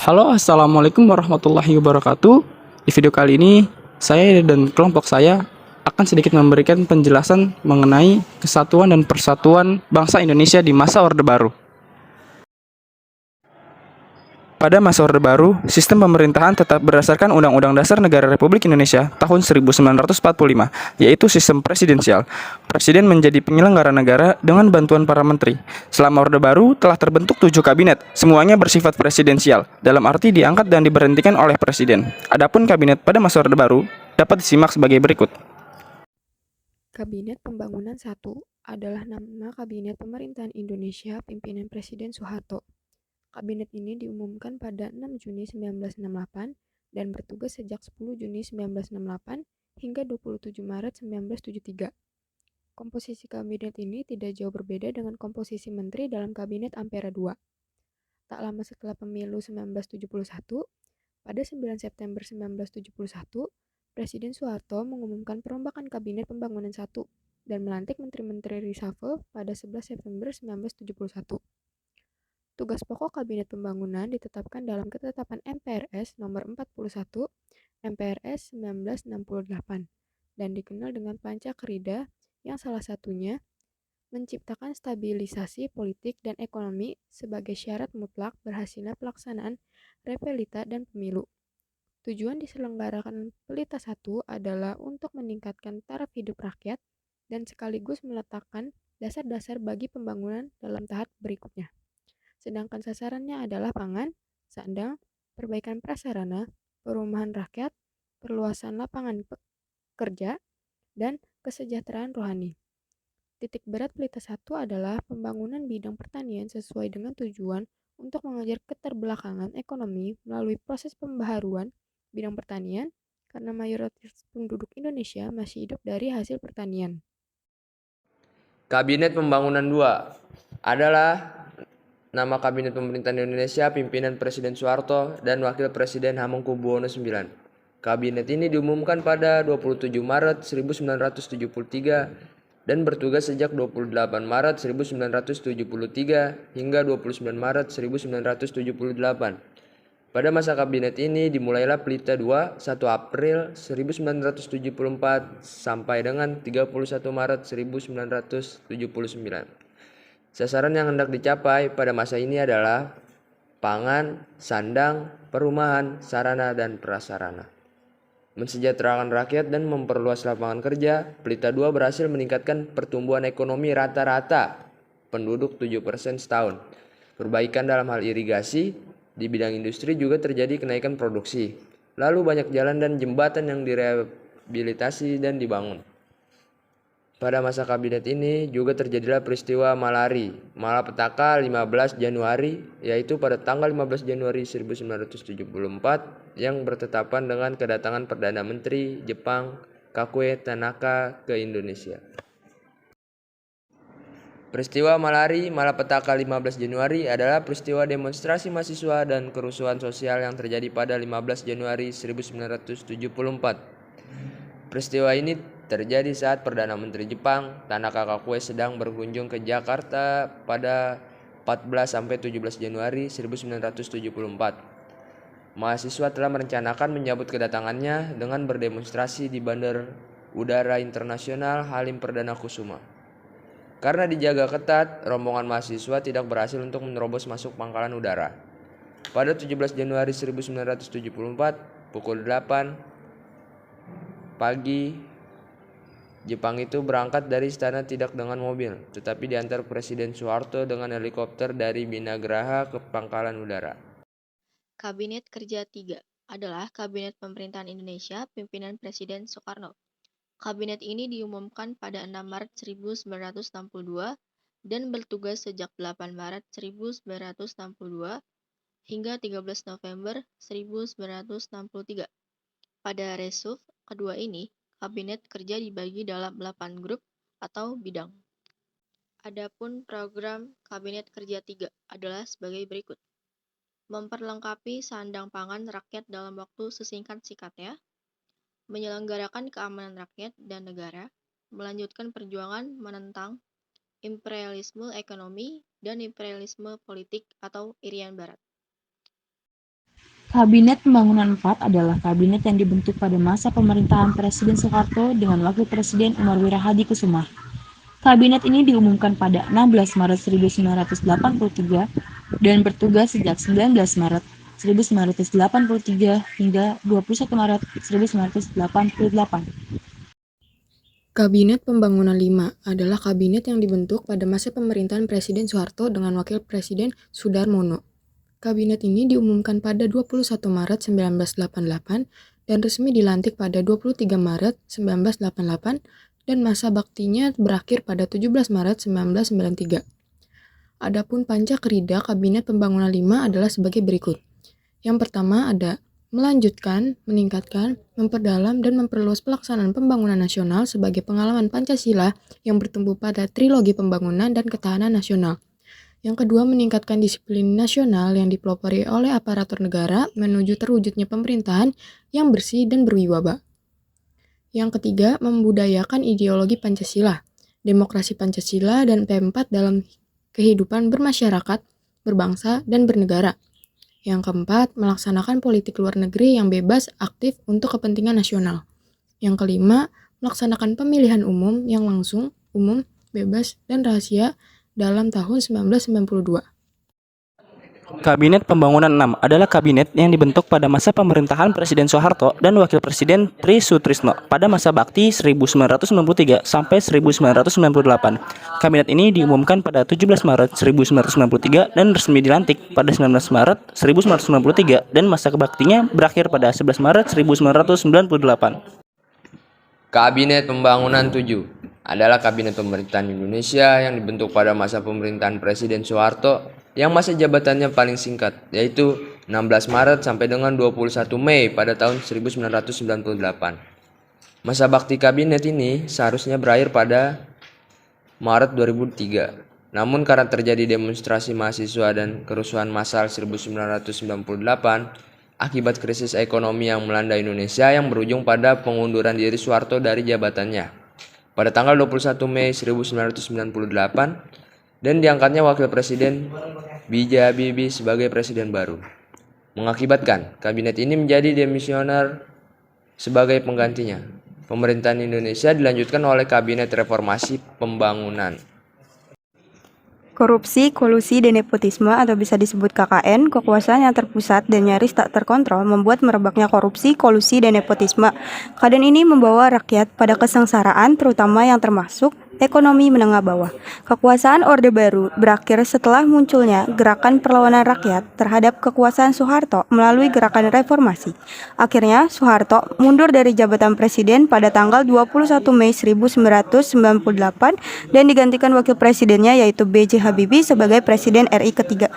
Halo, assalamualaikum warahmatullahi wabarakatuh. Di video kali ini, saya dan kelompok saya akan sedikit memberikan penjelasan mengenai kesatuan dan persatuan bangsa Indonesia di masa Orde Baru. Pada masa Orde Baru, sistem pemerintahan tetap berdasarkan Undang-Undang Dasar Negara Republik Indonesia tahun 1945, yaitu sistem presidensial. Presiden menjadi penyelenggara negara dengan bantuan para menteri. Selama Orde Baru telah terbentuk 7 kabinet, semuanya bersifat presidensial, dalam arti diangkat dan diberhentikan oleh presiden. Adapun kabinet pada masa Orde Baru dapat disimak sebagai berikut. Kabinet Pembangunan 1 adalah nama Kabinet Pemerintahan Indonesia pimpinan Presiden Soeharto. Kabinet ini diumumkan pada 6 Juni 1968 dan bertugas sejak 10 Juni 1968 hingga 27 Maret 1973. Komposisi kabinet ini tidak jauh berbeda dengan komposisi menteri dalam Kabinet Ampera II. Tak lama setelah pemilu 1971, pada 9 September 1971, Presiden Soeharto mengumumkan perombakan Kabinet Pembangunan 1 dan melantik menteri-menteri reshuffle pada 11 September 1971. Tugas pokok Kabinet Pembangunan ditetapkan dalam Ketetapan MPRS nomor 41 MPRS 1968 dan dikenal dengan Pancakerida yang salah satunya menciptakan stabilisasi politik dan ekonomi sebagai syarat mutlak berhasilnya pelaksanaan repelita dan pemilu. Tujuan diselenggarakan Pelita 1 adalah untuk meningkatkan taraf hidup rakyat dan sekaligus meletakkan dasar-dasar bagi pembangunan dalam tahap berikutnya. Sedangkan sasarannya adalah pangan, sandang, perbaikan prasarana, perumahan rakyat, perluasan lapangan kerja, dan kesejahteraan rohani. Titik berat Pelita 1 adalah pembangunan bidang pertanian sesuai dengan tujuan untuk mengejar keterbelakangan ekonomi melalui proses pembaharuan bidang pertanian karena mayoritas penduduk Indonesia masih hidup dari hasil pertanian. Kabinet Pembangunan II adalah nama Kabinet Pemerintahan Indonesia pimpinan Presiden Soeharto dan Wakil Presiden Hamengkubuwono IX. Kabinet ini diumumkan pada 27 Maret 1973 dan bertugas sejak 28 Maret 1973 hingga 29 Maret 1978. Pada masa kabinet ini dimulailah Pelita II 1 April 1974 sampai dengan 31 Maret 1979. Sasaran yang hendak dicapai pada masa ini adalah pangan, sandang, perumahan, sarana, dan prasarana. Mensejahterakan rakyat dan memperluas lapangan kerja, Pelita II berhasil meningkatkan pertumbuhan ekonomi rata-rata penduduk 7% setahun. Perbaikan dalam hal irigasi, di bidang industri juga terjadi kenaikan produksi. Lalu banyak jalan dan jembatan yang direhabilitasi dan dibangun. Pada masa kabinet ini juga terjadilah peristiwa Malapetaka 15 Januari, yaitu pada tanggal 15 Januari 1974 yang bertetapan dengan kedatangan Perdana Menteri Jepang Kakue Tanaka ke Indonesia. Peristiwa Malapetaka 15 Januari adalah peristiwa demonstrasi mahasiswa dan kerusuhan sosial yang terjadi pada 15 Januari 1974. Peristiwa ini terjadi saat Perdana Menteri Jepang Tanaka Kakue sedang berkunjung ke Jakarta pada 14-17 Januari 1974. Mahasiswa telah merencanakan menyambut kedatangannya dengan berdemonstrasi di Bandar Udara Internasional Halim Perdana Kusuma. Karena dijaga ketat, rombongan mahasiswa tidak berhasil untuk menerobos masuk pangkalan udara. Pada 17 Januari 1974, pukul 8 pagi, Jepang itu berangkat dari istana tidak dengan mobil, tetapi diantar Presiden Soeharto dengan helikopter dari Binagraha ke pangkalan udara. Kabinet Kerja 3 adalah Kabinet Pemerintahan Indonesia pimpinan Presiden Soekarno. Kabinet ini diumumkan pada 6 Maret 1962 dan bertugas sejak 8 Maret 1962 hingga 13 November 1963. Pada reshuffle kedua ini, Kabinet Kerja dibagi dalam 8 grup atau bidang. Adapun program Kabinet Kerja 3 adalah sebagai berikut. Memperlengkapi sandang pangan rakyat dalam waktu sesingkat-singkatnya, menyelenggarakan keamanan rakyat dan negara, melanjutkan perjuangan menentang imperialisme ekonomi dan imperialisme politik atau Irian Barat. Kabinet Pembangunan 4 adalah kabinet yang dibentuk pada masa pemerintahan Presiden Soeharto dengan Wakil Presiden Umar Wirahadikusumah. Kabinet ini diumumkan pada 16 Maret 1983 dan bertugas sejak 19 Maret 1983 hingga 21 Maret 1988. Kabinet Pembangunan 5 adalah kabinet yang dibentuk pada masa pemerintahan Presiden Soeharto dengan Wakil Presiden Sudarmono. Kabinet ini diumumkan pada 21 Maret 1988 dan resmi dilantik pada 23 Maret 1988 dan masa baktinya berakhir pada 17 Maret 1993. Adapun pancakerida Kabinet Pembangunan 5 adalah sebagai berikut. Yang pertama ada melanjutkan, meningkatkan, memperdalam, dan memperluas pelaksanaan pembangunan nasional sebagai pengalaman Pancasila yang bertumbuh pada trilogi pembangunan dan ketahanan nasional. Yang kedua, meningkatkan disiplin nasional yang dipelopori oleh aparatur negara menuju terwujudnya pemerintahan yang bersih dan berwibawa. Yang ketiga, membudayakan ideologi Pancasila, demokrasi Pancasila, dan P4 dalam kehidupan bermasyarakat, berbangsa, dan bernegara. Yang keempat, melaksanakan politik luar negeri yang bebas, aktif untuk kepentingan nasional. Yang kelima, melaksanakan pemilihan umum yang langsung, umum, bebas, dan rahasia dalam tahun 1992. Kabinet Pembangunan 6 adalah kabinet yang dibentuk pada masa pemerintahan Presiden Soeharto dan Wakil Presiden Tri Sutrisno pada masa bakti 1993 sampai 1998. Kabinet ini diumumkan pada 17 Maret 1993 dan resmi dilantik pada 19 Maret 1993 dan masa baktinya berakhir pada 11 Maret 1998. Kabinet Pembangunan 7 adalah kabinet pemerintahan Indonesia yang dibentuk pada masa pemerintahan Presiden Soeharto yang masa jabatannya paling singkat, yaitu 16 Maret sampai dengan 21 Mei pada tahun 1998. Masa bakti kabinet ini seharusnya berakhir pada Maret 2003. Namun karena terjadi demonstrasi mahasiswa dan kerusuhan massal 1998 akibat krisis ekonomi yang melanda Indonesia yang berujung pada pengunduran diri Soeharto dari jabatannya pada tanggal 21 Mei 1998 dan diangkatnya Wakil Presiden B.J. Habibie sebagai Presiden baru. Mengakibatkan kabinet ini menjadi demisioner sebagai penggantinya. Pemerintahan Indonesia dilanjutkan oleh Kabinet Reformasi Pembangunan. Korupsi, kolusi, dan nepotisme atau bisa disebut KKN, kekuasaan yang terpusat dan nyaris tak terkontrol membuat merebaknya korupsi, kolusi, dan nepotisme. Keadaan ini membawa rakyat pada kesengsaraan, terutama yang termasuk ekonomi menengah bawah. Kekuasaan Orde Baru berakhir setelah munculnya gerakan perlawanan rakyat terhadap kekuasaan Soeharto melalui gerakan reformasi. Akhirnya, Soeharto mundur dari jabatan presiden pada tanggal 21 Mei 1998 dan digantikan wakil presidennya yaitu B.J. Habibie sebagai Presiden RI ketiga.